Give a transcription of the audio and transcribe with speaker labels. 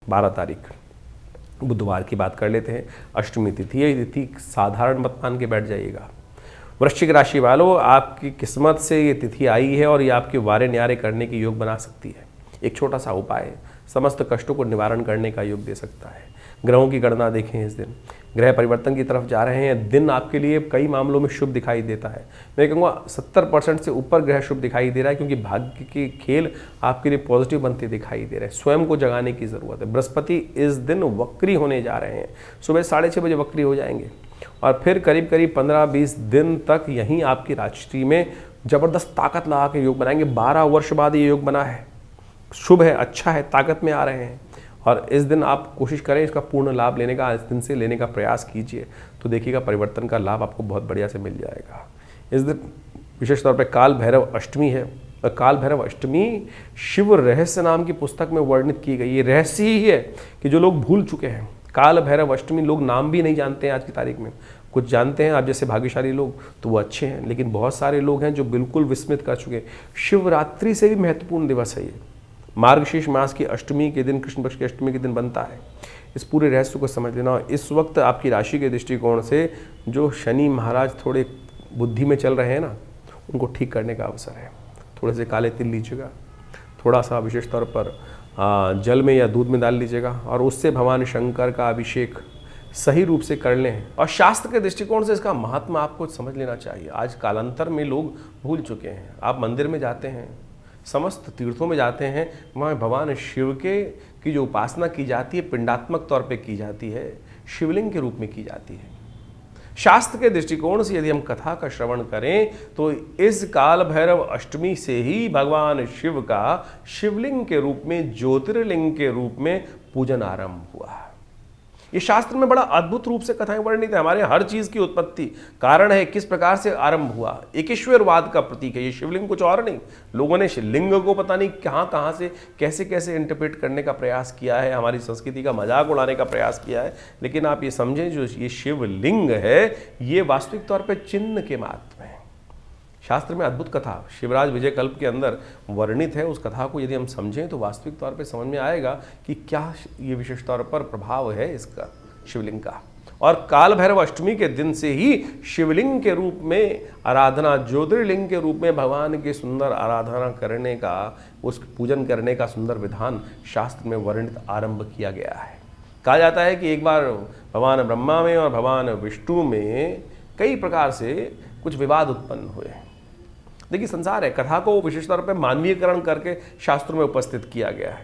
Speaker 1: 12 तारीख बुधवार की बात कर लेते हैं। अष्टमी तिथि है। ये तिथि साधारण मत मान के बैठ जाइएगा। वृश्चिक राशि वालों, आपकी किस्मत से ये तिथि आई है और ये आपके वारे न्यारे करने के योग बना सकती है। एक छोटा सा उपाय समस्त कष्टों को निवारण करने का योग दे सकता है। ग्रहों की गणना देखें, इस दिन ग्रह परिवर्तन की तरफ जा रहे हैं। दिन आपके लिए कई मामलों में शुभ दिखाई देता है। मैं कहूँगा 70% से ऊपर ग्रह शुभ दिखाई दे रहा है, क्योंकि भाग्य के खेल आपके लिए पॉजिटिव बनते दिखाई दे रहे हैं। स्वयं को जगाने की ज़रूरत है। बृहस्पति इस दिन वक्री होने जा रहे हैं। सुबह 6:30 बजे वक्री हो जाएंगे और फिर करीब करीब 15-20 दिन तक यहीं आपकी राशि में ज़बरदस्त ताकत लगा के योग बनाएंगे। 12 वर्ष बाद ये योग बना है। शुभ है, अच्छा है, ताकत में आ रहे हैं। और इस दिन आप कोशिश करें इसका पूर्ण लाभ लेने का, इस दिन से लेने का प्रयास कीजिए, तो देखिएगा परिवर्तन का लाभ आपको बहुत बढ़िया से मिल जाएगा। इस दिन विशेष तौर पे काल भैरव अष्टमी है। और काल भैरव अष्टमी शिव रहस्य नाम की पुस्तक में वर्णित की गई। ये रहस्य ही है कि जो लोग भूल चुके हैं, काल भैरव अष्टमी लोग नाम भी नहीं जानते हैं आज की तारीख में। कुछ जानते हैं आप जैसे भाग्यशाली लोग, तो वो अच्छे हैं, लेकिन बहुत सारे लोग हैं जो बिल्कुल विस्मित कर चुके हैं। शिवरात्रि से भी महत्वपूर्ण दिवस है ये। मार्गशीर्ष मास की अष्टमी के दिन, कृष्ण पक्ष की अष्टमी के दिन बनता है। इस पूरे रहस्य को समझ लेना। इस वक्त आपकी राशि के दृष्टिकोण से जो शनि महाराज थोड़े बुद्धि में चल रहे हैं ना, उनको ठीक करने का अवसर है। थोड़े से काले तिल लीजिएगा, थोड़ा सा विशेष तौर पर जल में या दूध में डाल लीजिएगा और उससे भगवान शंकर का अभिषेक सही रूप से कर लें। और शास्त्र के दृष्टिकोण से इसका महात्मा आपको समझ लेना चाहिए। आज कालांतर में लोग भूल चुके हैं। आप मंदिर में जाते हैं, समस्त तीर्थों में जाते हैं, वहाँ भगवान शिव के की जो उपासना की जाती है पिंडात्मक तौर पे की जाती है, शिवलिंग के रूप में की जाती है। शास्त्र के दृष्टिकोण से यदि हम कथा का श्रवण करें तो इस काल भैरव अष्टमी से ही भगवान शिव का शिवलिंग के रूप में, ज्योतिर्लिंग के रूप में पूजन आरंभ हुआ। ये शास्त्र में बड़ा अद्भुत रूप से कथाएं वर्णित है। हमारे हर चीज की उत्पत्ति कारण है, किस प्रकार से आरंभ हुआ। एकेश्वरवाद का प्रतीक है ये शिवलिंग, कुछ और नहीं। लोगों ने लिंग को पता नहीं कहां से कैसे कैसे इंटरप्रेट करने का प्रयास किया है, हमारी संस्कृति का मजाक उड़ाने का प्रयास किया है। लेकिन आप ये समझें, जो ये शिवलिंग है ये वास्तविक तौर पर चिन्ह के मात्र है। शास्त्र में अद्भुत कथा शिवराज विजय कल्प के अंदर वर्णित है। उस कथा को यदि हम समझें तो वास्तविक तौर पे समझ में आएगा कि क्या ये विशेष तौर पर प्रभाव है इसका शिवलिंग का। और काल भैरव अष्टमी के दिन से ही शिवलिंग के रूप में आराधना, ज्योतिर्लिंग के रूप में भगवान की सुंदर आराधना करने का, उस पूजन करने का सुंदर विधान शास्त्र में वर्णित आरंभ किया गया है। कहा जाता है कि एक बार भगवान ब्रह्मा में और भगवान विष्णु में कई प्रकार से कुछ विवाद उत्पन्न हुए। देखिए संसार है, कथा को विशेष तौर पर मानवीयकरण करके शास्त्रों में उपस्थित किया गया है।